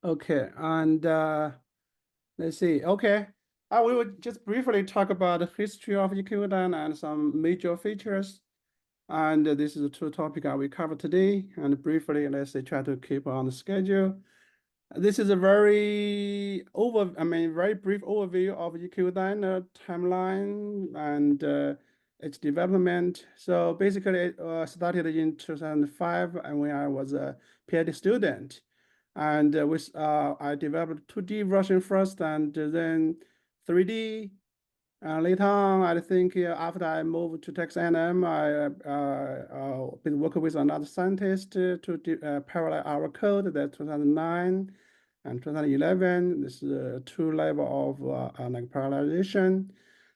Okay, and let's see. Okay, we will just briefly talk about the history of EQdyna and some major features. And this is the two topics I will cover today. And briefly, let's say try to keep on the schedule. This is a very very brief overview of EQdyna timeline and its development. So basically, it started in 2005, and when I was a PhD student, and I developed 2D version first, and then 3D. Later on, I think after I moved to Texas A&M, I been working with another scientist to parallel our code. That 2009 and 2011. This is two level of like parallelization.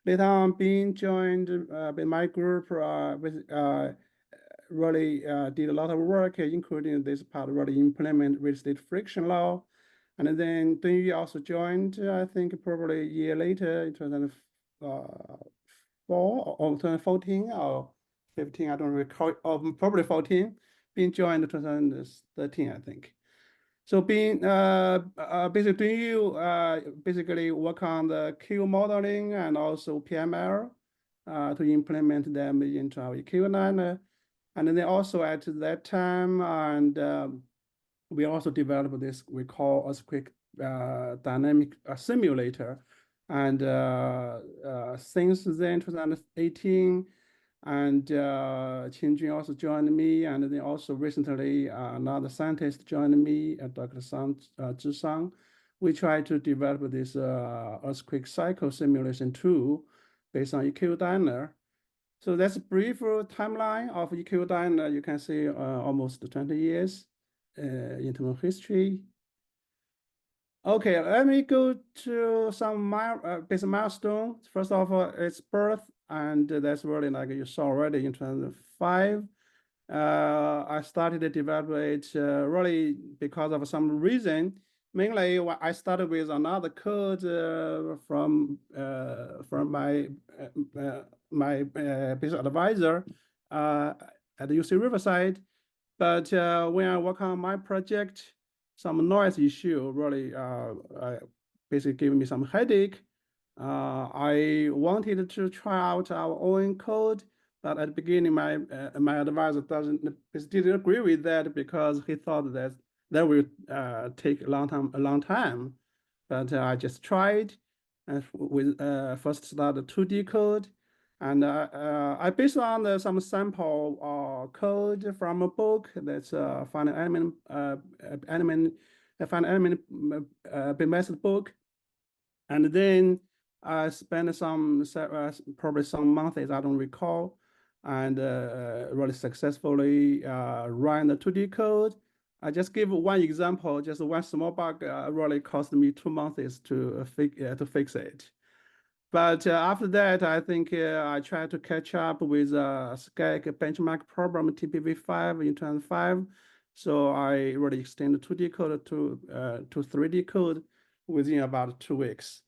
Later on, being joined with my group really did a lot of work, including this part really implement real estate friction law. And then Duan also joined, I think probably a year later in 2004 or 2014 or 15, I don't recall, or probably 14, being joined in 2013, I think. So being basically you basically work on the Q modeling and also PML to implement them into our EQdyna. And then also at that time, and we also developed this we call earthquake dynamic simulator. And since then, 2018, and Qingjun also joined me, and then also recently another scientist joined me, Dr. Zhi Sang. We try to develop this earthquake cycle simulation tool based on EQdyna. So that's a brief timeline of EQdyna. You can see almost 20 years in terms of history. Okay, let me go to some basic milestones. First of all, its birth, and that's really like you saw already in 2005. I started to develop it really because of some reason. Mainly, I started with another code from my business advisor at UC Riverside. But when I work on my project, some noise issue really basically gave me some headache. I wanted to try out our own code, but at the beginning, my advisor didn't agree with that because he thought that will take a long time. But I just tried, and with first started 2D code, and I based on some sample code from a book that's finite element method book, and then I spent probably some months, I don't recall, and really successfully run the 2D code. I just give one example, just one small bug really cost me 2 months to fix it. But after that, I think I tried to catch up with SCAC benchmark problem TPV5 in 2005. So I really extended 2D code to 3D code within about 2 weeks.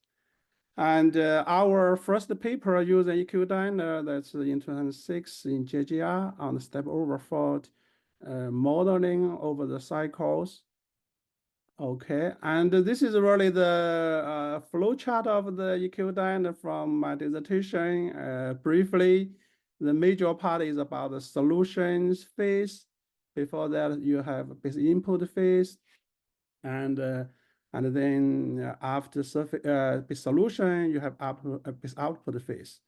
And our first paper using EQdyna, that's in 2006 in JGR on the step overfault modeling over the cycles. Okay, and this is really the flow chart of the EQdyna from my dissertation. Briefly, the major part is about the solutions phase. Before that, you have basic input phase, and then after solution, you have output phase.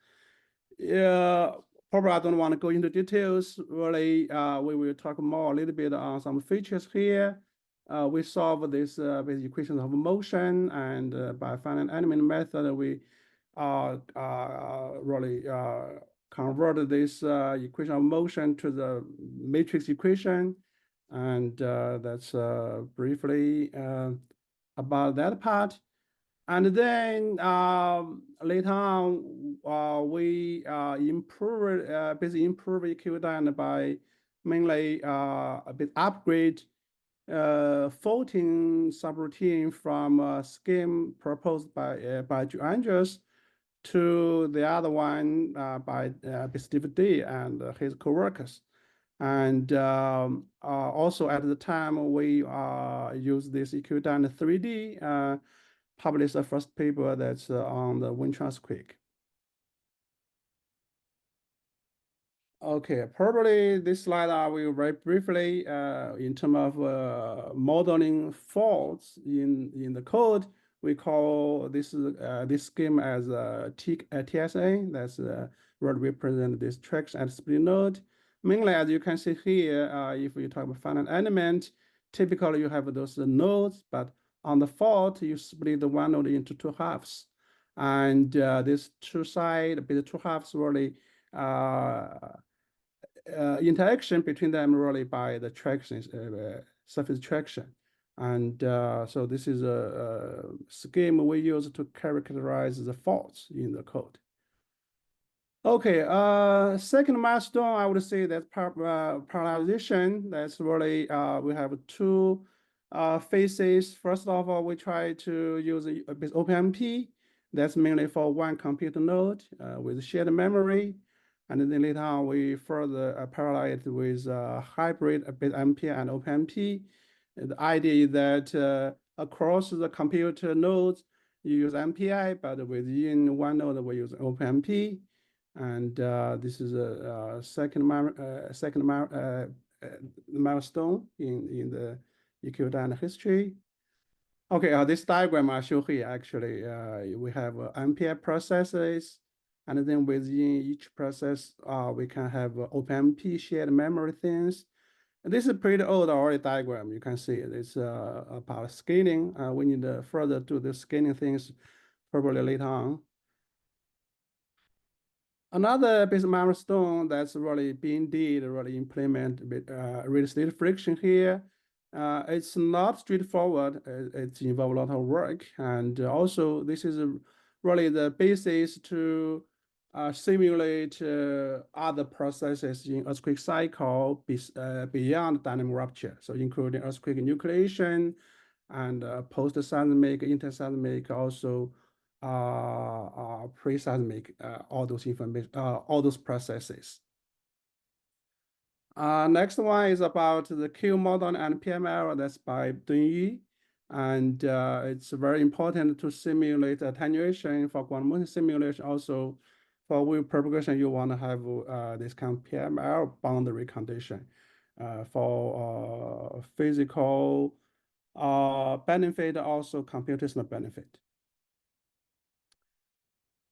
Probably I don't want to go into details. Really, we will talk more a little bit on some features here. We solve this with equations of motion, and by finite element method, we really convert this equation of motion to the matrix equation. And that's briefly about that part. And then later on, we basically improve EQdyna by mainly a bit upgrade faulting subroutine from a scheme proposed by Duan to the other one by Steve D and his co-workers. And also at the time, we use this EQdyna 3D, published the first paper that's on the Benchun earthquake. Okay, probably this slide I will very briefly in terms of modeling faults in the code. We call this scheme as TSA. That's what represent this tracks and split node. Mainly, as you can see here, if you talk about finite element, typically you have those nodes, but on the fault you split the one node into two halves, and this two side, the two halves really interaction between them really by the traction, surface traction. And so this is a scheme we use to characterize the faults in the code. Okay, second milestone, I would say that's parallelization. That's really, we have two phases. First of all, we try to use OpenMP. That's mainly for one computer node with shared memory. And then later on, we further parallel it with hybrid MP and OpenMP. The idea is that across the computer nodes, you use MPI, but within one node, we use OpenMP. And this is a second milestone in the EQdyna history. Okay, this diagram I show here, actually, we have MPI processes, and then within each process, we can have OpenMP shared memory things. And this is pretty old already diagram. You can see it's about scaling. We need to further do the scaling things probably later on. Another basic milestone that's really being did, really implement with real estate friction here. It's not straightforward. It involves a lot of work. And also this is really the basis to simulate other processes in earthquake cycle beyond dynamic rupture. So including earthquake nucleation and post-seismic, inter-seismic, also pre-seismic, all those information, all those processes. Next one is about the Q model and PML. That's by Duan. And it's very important to simulate attenuation for quantum simulation. Also, for wave propagation, you want to have this kind of PML boundary condition for physical benefit, also computational benefit.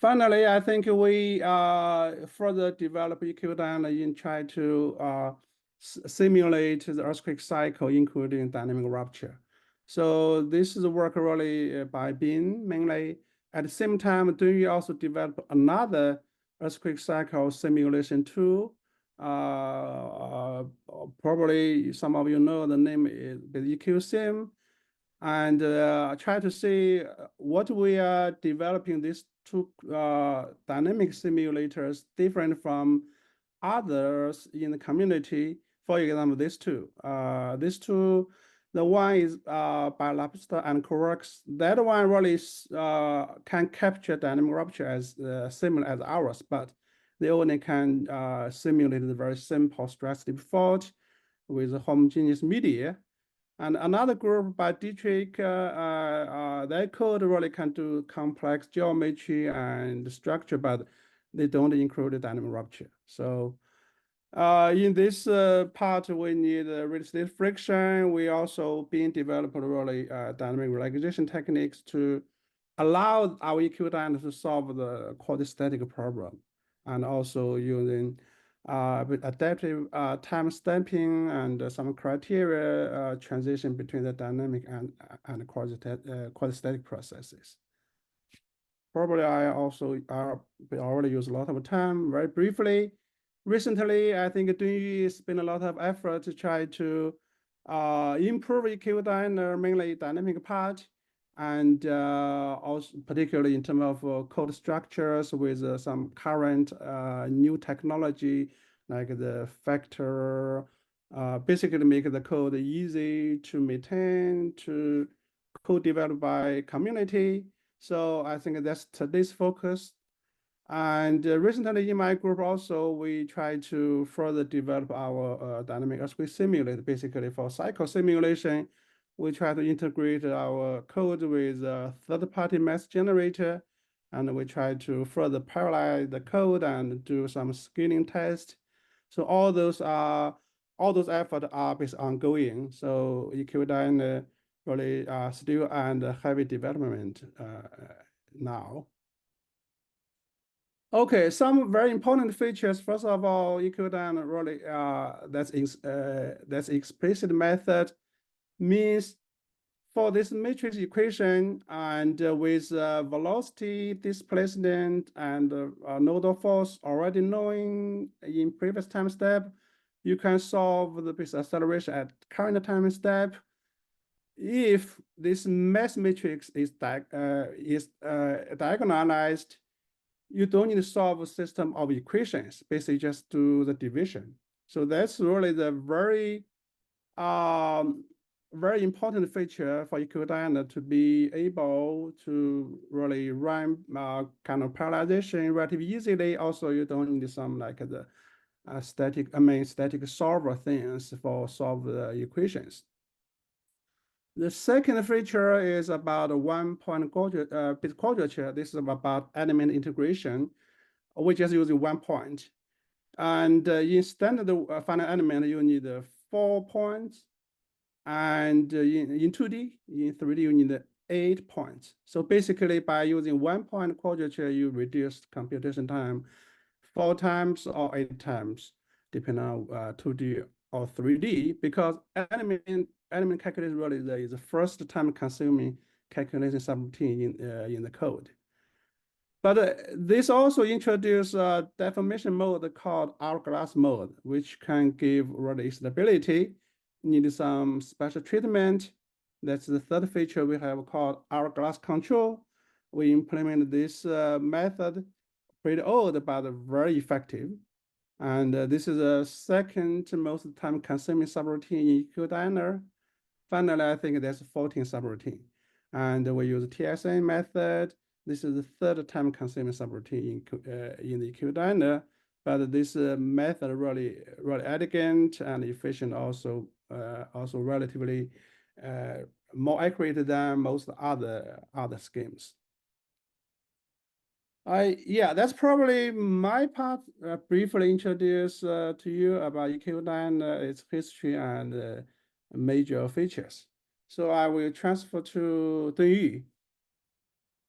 Finally, I think we further develop EQdyna in try to simulate the earthquake cycle, including dynamic rupture. So this is work really by Bin mainly. At the same time, Duan also developed another earthquake cycle simulation tool. Probably some of you know the name is the EQSim. And try to see what we are developing these two dynamic simulators different from others in the community. For example, these two. The one is by Lobster and Quarks. That one really can capture dynamic rupture as similar as ours, but they only can simulate the very simple stress fault with a homogeneous media. And another group by Dietrich, their code really can do complex geometry and structure, but they don't include dynamic rupture. So in this part, we need real estate friction. We also been developing really dynamic relaxation techniques to allow our EQdyna to solve the quasi-static problem, and also using with adaptive time stamping and some criteria transition between the dynamic and quasi-static processes. Probably I already use a lot of time. Very briefly, recently I think Duan spent a lot of effort to try to improve EQdyna, mainly dynamic part, and also particularly in terms of code structures with some current new technology like the factor, basically make the code easy to maintain, to co-developed by community. So I think that's today's focus. And recently in my group also, we try to further develop our dynamic earthquake simulator. Basically for cycle simulation, we try to integrate our code with a third-party math generator, and we try to further parallelize the code and do some scaling tests. So all those efforts are based ongoing. So EQdyna really still under heavy development now. Okay, some very important features. First of all, EQdyna really that's explicit method means for this matrix equation and with velocity, displacement, and nodal force already knowing in previous time step, you can solve the base acceleration at current time step. If this mass matrix is diagonalized, you don't need to solve a system of equations. Basically, just do the division. So that's really the very important feature for EQdyna to be able to really run kind of parallelization relatively easily. Also, you don't need some like the static solver things for solve the equations. The second feature is about a one-point bit quadrature. This is about element integration. We just using 1 point. And in standard finite element, you need 4 points. And in 2D, in 3D, you need 8 points. So basically, by using 1 point quadrature, you reduce computation time 4 times or 8 times, depending on 2D or 3D, because element calculation really is the first time consuming calculation subroutine in the code. But this also introduced a deformation mode called hourglass mode, which can give really stability, need some special treatment. That's the third feature we have called hourglass control. We implemented this method, pretty old, but very effective. And this is the second most time consuming subroutine in EQdyna. Finally, I think there's 14 subroutine. And we use TSN method. This is the third time consuming subroutine in the EQdyna, but this method really elegant and efficient, also relatively more accurate than most other schemes. That's probably my part. Briefly introduce to you about EQdyna, its history and major features. So I will transfer to Duan.